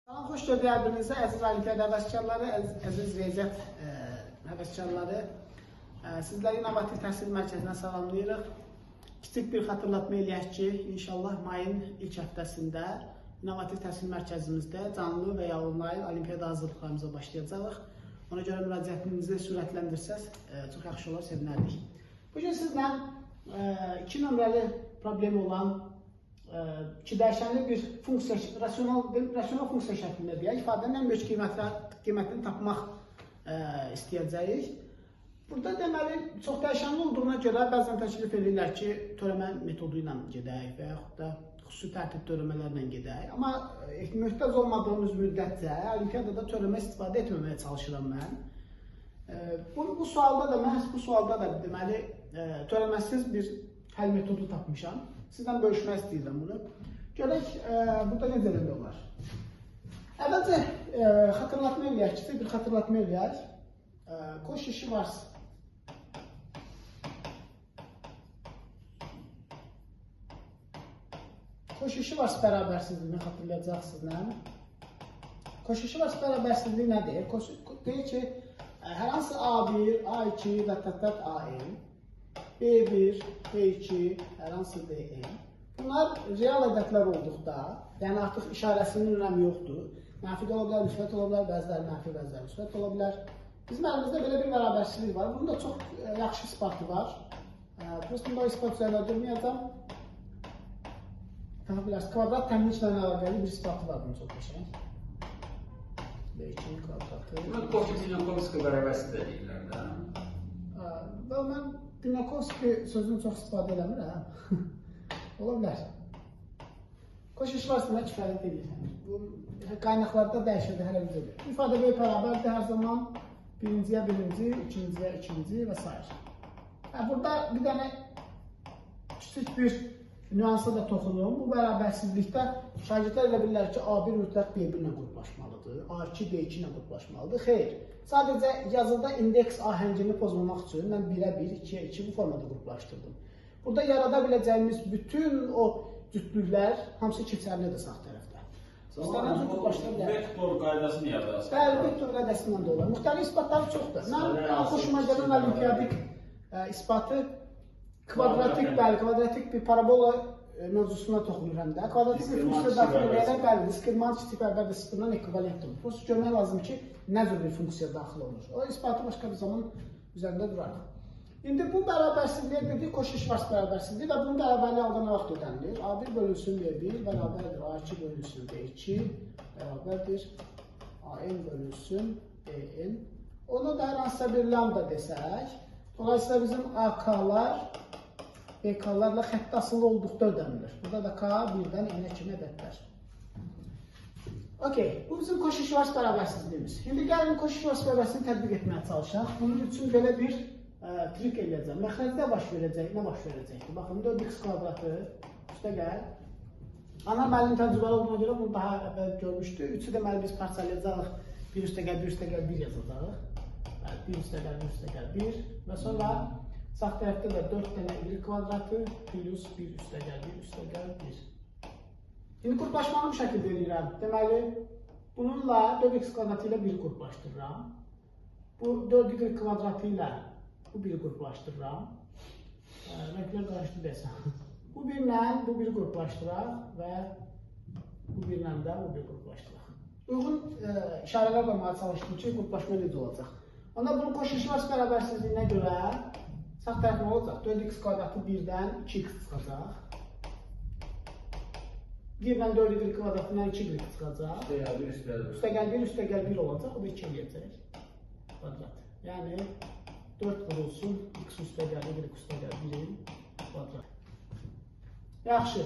Salam, xoş gördük hər-birinizə, əziz olimpiada həvəskarları, əziz riyaziyyat həvəskarları. Sizləri İnnovativ Təhsil Mərkəzindən salamlayırıq. Kiçik bir xatırlatma eləyək ki, inşallah mayın ilk həftəsində İnnovativ Təhsil Mərkəzimizdə canlı və ya onlayn olimpiada hazırlıqlarımıza başlayacağıq. Ona görə müraciətinizi sürətləndirsəz, çox yaxşı olar, sevinərdik. Bugün sizlə 2 nömrəli problemi olan iki dəyişənli bir funksiya, rasional funksiya şəklində deyək, ifadənin ən böyük qiymətini tapmaq istəyəcəyik. Burada deməli, çox dəyişənli olduğuna görə bəzən təklif edirlər ki, törəmə metodu ilə gedək və yaxud da xüsusi tərtib törəmələrlə gedək. Amma möhtac olmadığımız müddətcə olimpiadada törəmə istifadə etməməyə çalışıram mən. Bu sualda da deməli, törəməsiz bir həll metodu tapmışam. Sizdən bölüşmək istəyirəm bunu. Görək, burada necə eləmək olar? Əvvəlcə xatırlatma eləyək, kiçik bir xatırlatma eləyək. Koş işi varsa. Koş işi varsa bərabərsizliyini xatırlayacaqsınız, nə? Koş işi varsa bərabərsizliyi nədir? Deyir ki, hər hansı A1, A2 və tətət AN, B1, B2, hər hansı DN. Bunlar real ədədlər olduqda, yəni artıq işarəsinin önəmi yoxdur. Mənfi də ola bilər, müsbət ola bilər, bəziləri mənfi, bəziləri müsbət ola bilər. Bizim əlimizdə belə bir bərabərsizlik var. Bunun da çox yaxşı isbatı var. Bunda ispat üzərində durmayacam. Tapa bilərsiniz, kvadrat təmizlə əlaqəli bir isbatı var bunun çox qəşəng. B2-nin kvadratı. Bunu Koşik-Dinakovski bərabərsizlik də deyirlər də. Və mən Dinakovski sözünü çox istifadə eləmirəm. Ola bilər. Koş iş varsa kifayət edir. Bu qaynaqlarda dəyişir, hələ bizə deyir. İfadə böyük bərabərdir hər zaman. Birinciyə birinci, ikinciyə ikinci və s. Burada bir dənə kiçik bir nüansa da toxunum. Bu bərabərsizlikdə şagirdlər elə bilirlər ki, A1 mütləq B1 ilə qruplaşmalıdır, A2 B2 ilə qruplaşmalıdır. Xeyr. Sadəcə yazıda indeks ahəngini pozmamaq üçün mən 1-ə 1, 2-yə 2 bu formada qruplaşdırdım. Burada yarada biləcəyimiz bütün o cütlüklər hamısı keçərlidir sağ tərəfdə. İstənilən qruplaşdıra bilər. Vektor qaydasını yazarız. Bəli, vektor qaydasından da olur. Müxtəlif isbatları çoxdur. Mən xoşuma gələn olimpiyadik isbatı kvadratik bir parabola mövzusuna toxunur həm də. Kvadratik bir funksiya daxil edərək, bəli, diskriminant kiçik bərabər də sıfırdan ekvivalentdir. Prosta görmək lazım ki, nə cür bir funksiya daxil olur. O isbatı başqa bir zaman üzərində durarıq. İndi bu bərabərsizliyə dedik, koş-iş varsa bərabərsizliyi və bunun bərabərliyi aldan nə vaxt ödənilir? A1 bölünsün B1 bərabərdir, A2 bölünsün B2 bərabərdir, AN bölünsün BN. Onu da hər hansısa bir lambda desək, dolayısıyla bizim AK-lar BK-larla xətt asılı olduqda ödənilir. Burada da K 1-dən N-ə kimi ədədlər. Okey, bu bizim koş-iş varsa bərabərsizliyimiz. İndi gəlin koş-iş varsa bərabərsizliyini tətbiq etməyə çalışaq. Bunun üçün belə bir trik eləyəcəm. Məxrəcdə nə baş verəcəkdir? Baxın, 4x kvadratı üstə gəl. Ana müəllim təcrübəli olduğuna görə bunu daha əvvəl görmüşdük. 3-ü deməli biz parçalayacağıq. 1 üstə gəl, 1 üstə gəl, 1 yazacağıq. 1 üstə gəl, 1 üstə gəl, 1. Və sonra sağ tərəfdə də 4 dənə y kvadratı plus 1 üstə gəl, 1 üstə gəl, 1. İndi qruplaşmanı bu şəkildə eləyirəm. Deməli, bununla 4x kvadratı ilə 1 qruplaşdırıram. Bu 4y kvadratı ilə bu 1 qruplaşdırıram. Rənglər qarışdı desəm. Bu 1 ilə bu 1 qruplaşdıraq və bu 1 ilə də bu 1 qruplaşdıraq. Uyğun işarələr qoymağa çalışdım ki, qruplaşma necə olacaq. Onda bunun koş-iş varsa bərabərsizliyinə görə sağ tərəf nə olacaq? 4x kvadratı 1-dən 2x çıxacaq. 1-dən 4y kvadratından 2y çıxacaq. Üstə gəl 1, üstə gəl 1 olacaq. O da 2 eləyəcək. Kvadrat. Yəni 4 vurulsun, x üstə gəl, y üstə gəl 1-in kvadrat. Yaxşı.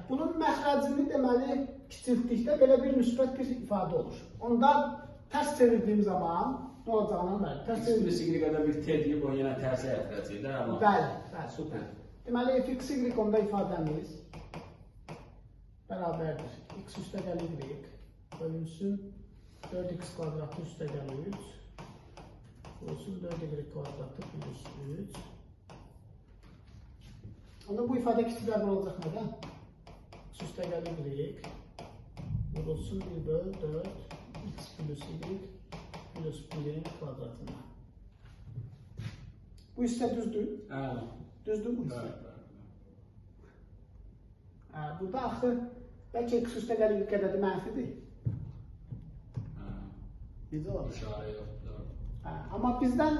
Bunun məxrəcini deməli kiçiltdikdə belə bir müsbət bir ifadə olur. Onda tərs çevirdiyim zaman nə olacağını bilməliyim. X-Y-də bir T deyib, o yenə tərsə ətrəcək də. Bəli, super. Deməli, f(x-y) onda ifadəmiz bərabərdir. X üstə gəl y bölünsün 4x kvadratı üstə gəl 3 olsun 4y kvadratı plus 3. Onda bu ifadə kiçik bərabər olacaq nədən? X üstə gəl y vurulsun 1 böl 4 x plus y plus 1'in kvadratına. Bu hissə düzdür. Düzdür bu hissə. Burada axı bəlkə x üstə gəlir qədəri mənfidir. Necə olar? İşarə yoxdur. Amma bizdən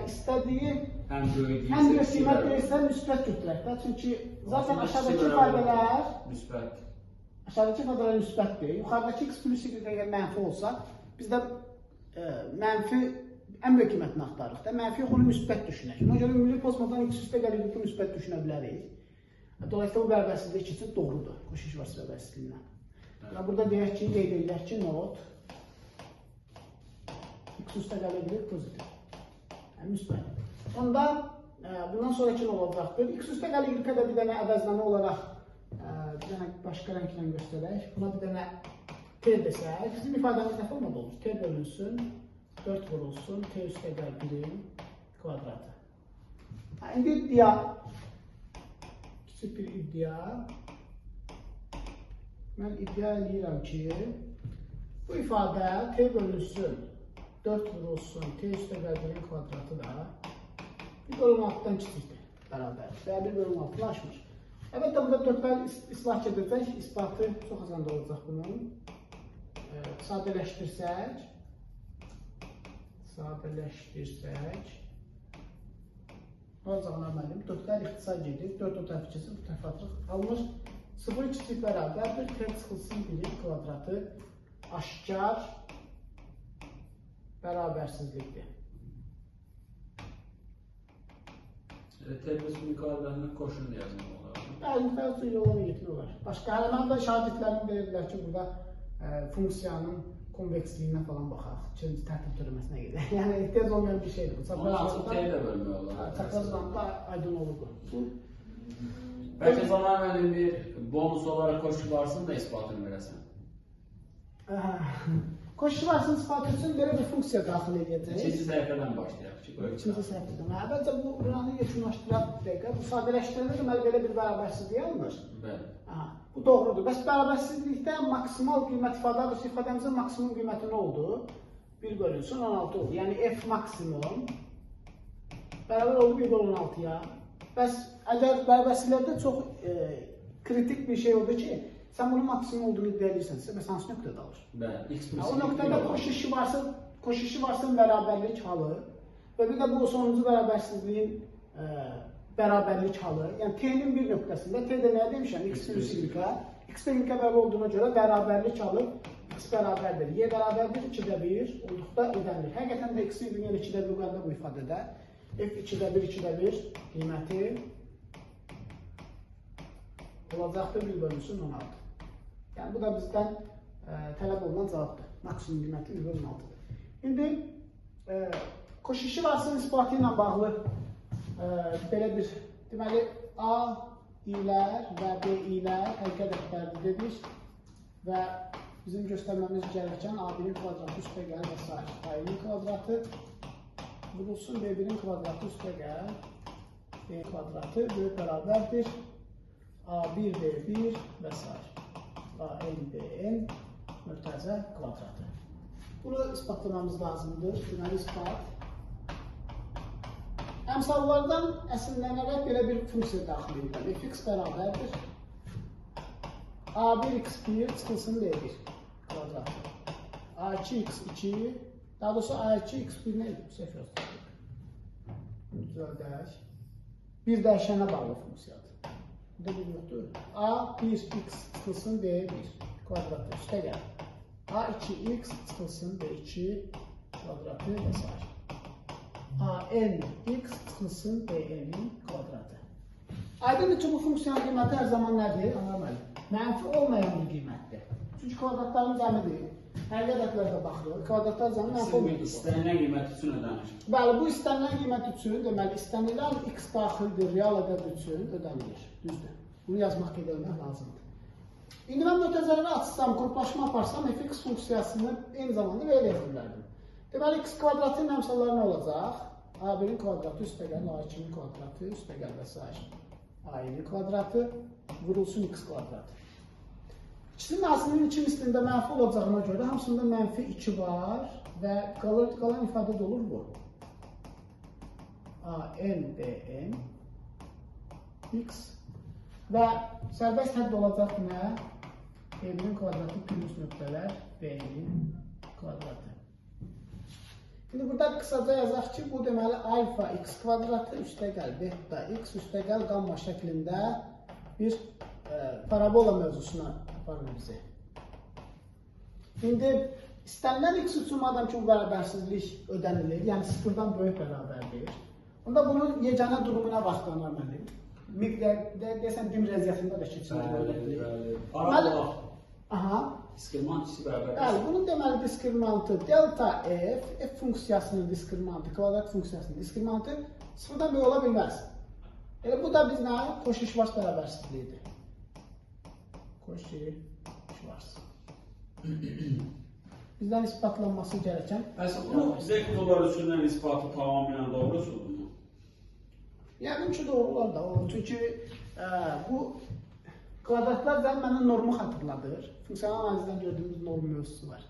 istədiyi Həm böyük qiymət deyilsə müsbət götürək də. Çünki zaten aşağıdakı ifadələr müsbətdir. Yuxarıdakı x plus y əgər mənfi olsa, bizdə mənfi ən böyük qiymətini axtarırıq da. Mənfi yox, onu müsbət düşünək. Ona görə ümumi pozmadan x üstə gəlir ki, müsbət düşünə bilərik. Dolayısıyla bu bərabərsizlik iki üçün doğrudur. Qoşuş var bərabərsizliyindən. Burada deyək ki, qeyd edək ki, not x üstə gəlir pozitiv. Müsbət. Onda bundan sonraki nə olacaqdır? X üstə gəlir ədədi bir dənə əvəzləmə olaraq bir dənə başqa rənglə göstərək. Buna bir dənə t desək, bizim ifadəmiz nə formada olur? T bölünsün, 4 vurulsun, t üstə gəlir 1'in kvadratı. İndi iddia, kiçik bir iddia. Mən iddia edirəm ki, bu ifadə t bölünsün, 4 vurulsun, t üstə gəlir 1'in kvadratı da 1 bölüm 6'dan kiçikdir, bərabər. Və 1 bölüm 6'ını aşmır. Əlbəttə, burada 4'lər ispat edəcək, isbatı çox azanda olacaq bunun. Sadələşdirsək, nə olacaq mənim? 4'lər ixtisar gedir, 4 o tərəf keçir, bu tərəf atırıq. Alınır, 0 kiçik bərabərdir, t çıxılsın 1'in kvadratı aşkar bərabərsizlikdir. T+1 kvadratını qoşun yazmaq olar. Müxtəlif üçün yollara getmək olar. Başqa hələ şagirdlərim verirlər ki, burada funksiyanın konveksliyinə falan baxaq. İkinci tərtib törəməsinə gedir. Yəni, ehtiyac olmayan bir şeydir bu. Onun üçün T ilə bölmək olar. Çaprazlamda aydın olur bu. Bəlkə zaman mənim bir bonus olaraq qoşu varsın da isbatını verəsən. Koşu varsın ispat üçün belə bir funksiya daxil edəcək. İkinci səhifədən başlayaq ki, İkinci səhifədən. Bəlkə bu buranı yekunlaşdıraq bir dəqiqə. Bu sadələşdirəndə deməli belə bir bərabərsizlik alınır. Bəli. Bu doğrudur. Bəs bərabərsizlikdə maksimal qiymət ifadəmizin maksimum qiyməti nə oldu? 1 bölünsün 16 oldu. Yəni f maksimum bərabər oldu 1 bölü 16-ya. Bəs əgər bərabərsizlikdə çox kritik bir şey oldu ki, sən bunun maksimum olduğunu iddia edirsənsə, məsələn, hansı nöqtədə alır? Bəli, x plus o nöqtədə koşuşu varsa bərabərlik halı və bir də bu sonuncu bərabərsizliyin bərabərlik halı. Yəni, t-nin bir nöqtəsində, t-də nəyə demişəm? X plus y-ə. X də y-ə bərabər olduğuna görə bərabərlik halı x bərabərdir. Y bərabərdir 2'də 1 olduqda ödənilir. Həqiqətən də x-in 2'də 1 qaldı bu ifadədə. F 2'də 1 qiyməti olacaqdır 1 bölünsün 16. Yəni, bu da bizdən tələb olunan cavabdır. Maksimum qiyməti 1 bölün 6-dır. İndi, koşuşu varsın isbatı ilə bağlı belə bir, deməli, A ilər və B ilər həqiqət ədədlərdir dedik və bizim göstərməmiz gerəkən A1'in kvadratı üstə gəl və s. A1'in kvadratı vurulsun B1'in kvadratı üstə gəl B kvadratı böyük bərabərdir A1 B1 və s. AN BN mürtəzə kvadratı. Bunu ispatlamamız lazımdır. Deməli, ispat. Əmsallardan əsinlənərək belə bir funksiya daxil edirəm. Fx bərabərdir A1 x1 çıxılsın B1 kvadratı. A2 x2, daha doğrusu A2 x1 nə edir? Səhv yazdım. Düzəldək. Bir dəyişənə bağlı funksiyadır. Burada bir yoxdur. A1x çıxılsın B1 kvadratı üstə gəl. A2x çıxılsın B2 kvadratı və s. ANX çıxılsın BN-in kvadratı. Aydındır ki, bu funksiyanın qiyməti hər zaman nədir? Mənfi olmayan bir qiymətdir. Çünki kvadratların cəmidir. Həqiqət ədədlərdə baxılır. Kvadratlar cəmi mənfi olmayan. İstənilən qiymət üçün ödənir. Bəli, bu istənilən qiymət üçün, deməli, istənilən x daxildir, real ədəd üçün ödənilir. Düzdür. Bunu yazmaq qeydələmək lazımdır. İndi mən mötəzələri açsam, qruplaşma aparsam, fx funksiyasını eyni zamanda belə yazı bilərdim. Deməli, x kvadratının əmsalları nə olacaq? A1'in kvadratı üstə gəl, A2'in kvadratı üstə gəl və s. A2'in kvadratı vurulsun x kvadratı. İkisinin aslının iki mislində mənfi olacağına görə hamısında mənfi 2 var və qalan ifadə də olur bu. AN, BN, X və sərbəst hədd olacaq nə? B1-in kvadratı plus nöqtələr B-in kvadratı. Şimdi burada kısaca yazaq ki, bu deməli alfa x kvadratı üstəgəl beta x üstəgəl qamma şəklində bir parabola mövzusuna aparır bizi. İndi istənilən x üçün madəm ki, bu bərabərsizlik ödənilir, yəni sıfırdan böyük bərabərdir. Onda bunun yeganə durumuna baxlanmalıyıq. Deyəsən, dim rəziyyətində də keçilir. Parabola. Aha. Diskriminant ikisi bərabər. Bəli, bunun deməli diskriminantı delta f funksiyasının diskriminantı, kvadrat funksiyasının diskriminantı sıfırdan böyük ola bilməz. Elə bu da biz nə? Cauchy-Schwarz bərabərsizliyidir. Cauchy-Schwarz. Bizdən isbatlanması gerəkən. Əslində, bu vektorlar üçündən isbatı tamamilə doğrudur mu? Yəqin ki, doğrular da olur. Çünki bu kvadratlar da mənə normu xatırladır. Funksiyonel analizdən gördüyümüz norm mövzusu var.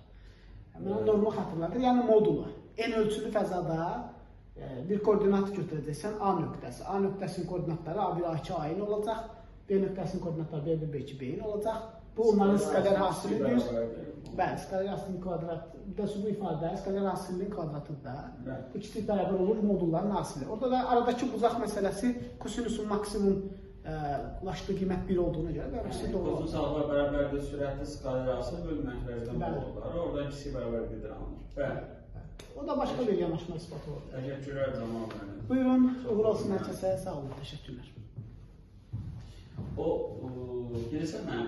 Mənə normu xatırladır, yəni modulu. En ölçülü fəzada bir koordinat götürəcəksən A nöqtəsi. A nöqtəsinin koordinatları A1, A2, A-in olacaq. B nöqtəsinin koordinatları B1, B2, B-in olacaq. Bu onların iskələr hasilidir. Bəli, iskələr hasilinin kvadratı. Bu ifadə iskələr hasilinin kvadratı da. Bu ikisi bərabər olur modulların hasili. Orada da aradakı buzaq məsələsi kosinusun maksimum ulaşdığı qiymət 1 olduğuna görə bərabərsizlik doğru olur. Kosinuslar bərabərdir, sürətli skalar arası bölünmək vəzdən modulları. Orada ikisi bərabər gedir alınır. Bəli. O da başqa bir yanaşma isbatı olur. Təşəkkürlər Camal müəllim. Buyurun, uğur olsun hər kəsə. Sağ olun, təşəkkürlər. O, bilirsən mən